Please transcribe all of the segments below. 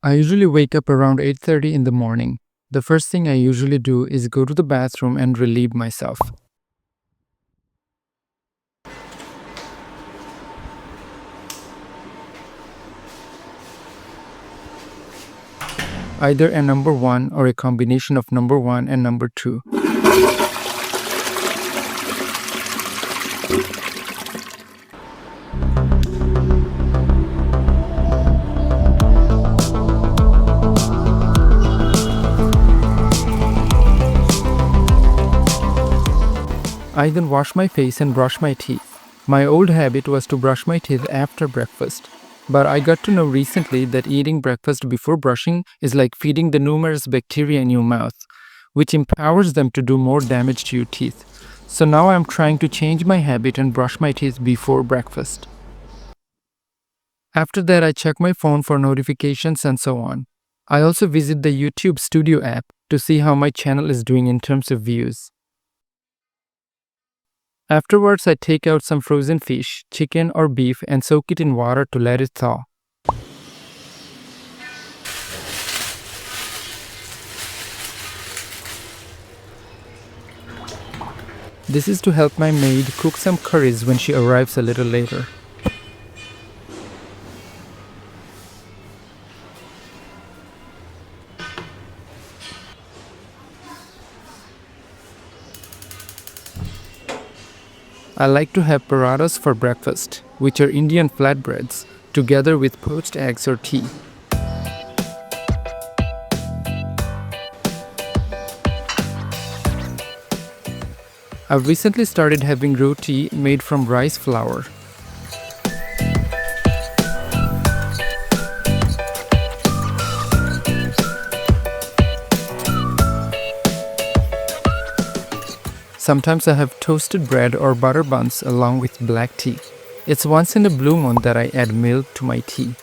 I usually wake up around 8:30 in the morning. The first thing I usually do is go to the bathroom and relieve myself. Either a number 1 or a combination of number 1 and number 2. I then wash my face and brush my teeth. My old habit was to brush my teeth after breakfast, but I got to know recently that eating breakfast before brushing is like feeding the numerous bacteria in your mouth, which empowers them to do more damage to your teeth. So now I'm trying to change my habit and brush my teeth before breakfast. After that, I check my phone for notifications and so on. I also visit the YouTube Studio app to see how my channel is doing in terms of views. Afterwards, I take out some frozen fish, chicken or beef and soak it in water to let it thaw. This is to help my maid cook some curries when she arrives a little later. I like to have parathas for breakfast, which are Indian flatbreads, together with poached eggs or tea. I've recently started having roti made from rice flour. Sometimes I have toasted bread or butter buns along with black tea. It's once in a blue moon that I add milk to my tea.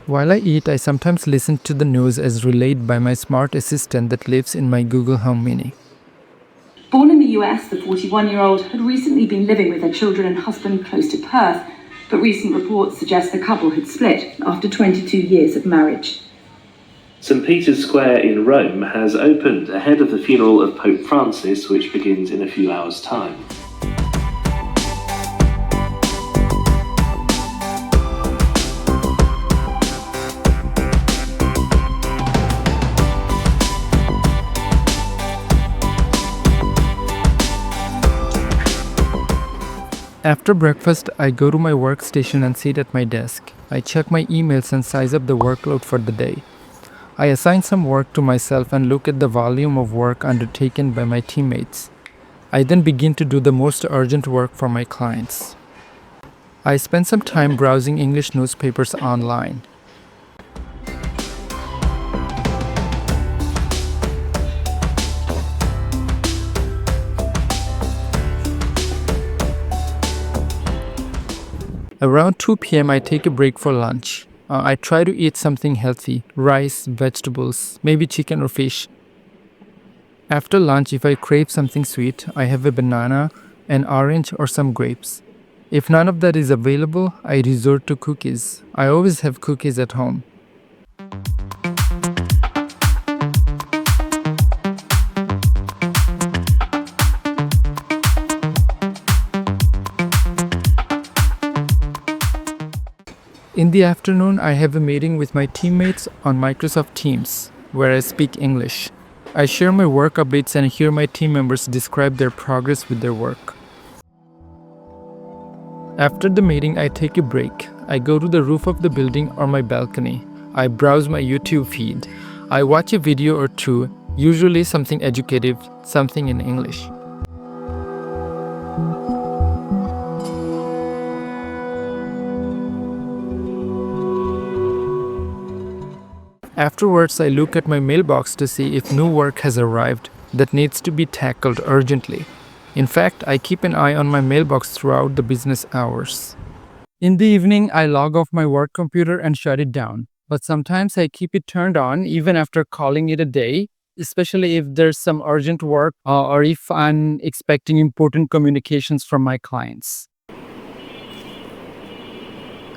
While I eat, I sometimes listen to the news as relayed by my smart assistant that lives in my Google Home Mini. Born in the US, the 41-year-old had recently been living with her children and husband close to Perth, but recent reports suggest the couple had split after 22 years of marriage. St. Peter's Square in Rome has opened ahead of the funeral of Pope Francis, which begins in a few hours' time. After breakfast, I go to my workstation and sit at my desk. I check my emails and size up the workload for the day. I assign some work to myself and look at the volume of work undertaken by my teammates. I then begin to do the most urgent work for my clients. I spend some time browsing English newspapers online. Around 2 p.m. I take a break for lunch. I try to eat something healthy, rice, vegetables, maybe chicken or fish. After lunch, if I crave something sweet, I have a banana, an orange or some grapes. If none of that is available, I resort to cookies. I always have cookies at home. In the afternoon, I have a meeting with my teammates on Microsoft Teams, where I speak English. I share my work updates and hear my team members describe their progress with their work. After the meeting, I take a break. I go to the roof of the building or my balcony. I browse my YouTube feed. I watch a video or two, usually something educative, something in English. Afterwards, I look at my mailbox to see if new work has arrived that needs to be tackled urgently. In fact, I keep an eye on my mailbox throughout the business hours. In the evening, I log off my work computer and shut it down. But sometimes I keep it turned on even after calling it a day, especially if there's some urgent work or if I'm expecting important communications from my clients.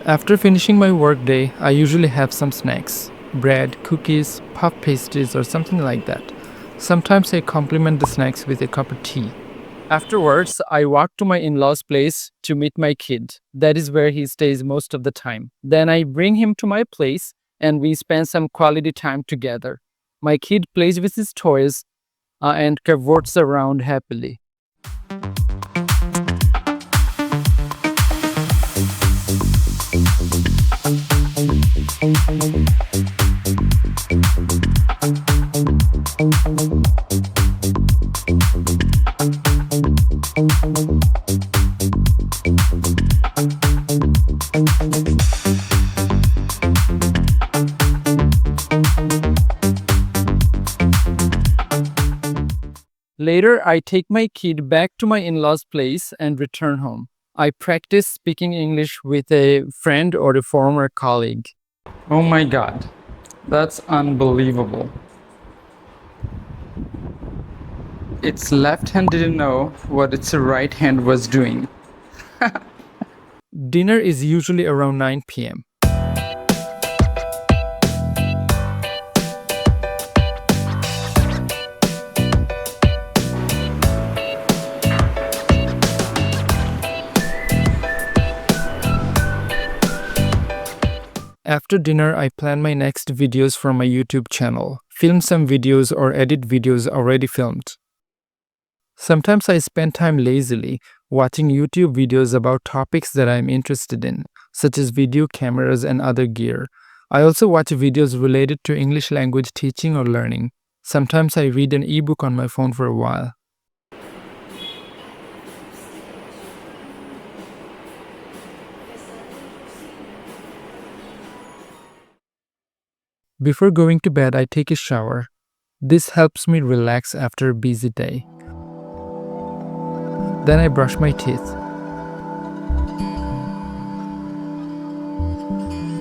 After finishing my workday, I usually have some snacks bread, cookies, puff pastries, or something like that. Sometimes I complement the snacks with a cup of tea. Afterwards, I walk to my in law's place to meet my kid. That is where he stays most of the time. Then I bring him to my place and we spend some quality time together. My kid plays with his toys and cavorts around happily. Later, I take my kid back to my in law's place and return home. I practice speaking English with a friend or a former colleague. Oh my god, that's unbelievable. Its left hand didn't know what its right hand was doing. Dinner is usually around 9 p.m. After dinner, I plan my next videos for my YouTube channel, film some videos or edit videos already filmed. Sometimes I spend time lazily watching YouTube videos about topics that I'm interested in, such as video cameras and other gear. I also watch videos related to English language teaching or learning. Sometimes I read an ebook on my phone for a while. Before going to bed, I take a shower. This helps me relax after a busy day. Then I brush my teeth.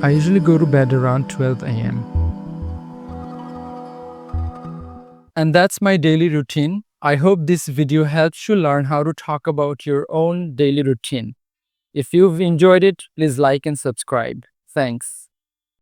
I usually go to bed around 12 a.m. And that's my daily routine. I hope this video helps you learn how to talk about your own daily routine. If you've enjoyed it, please like and subscribe. Thanks.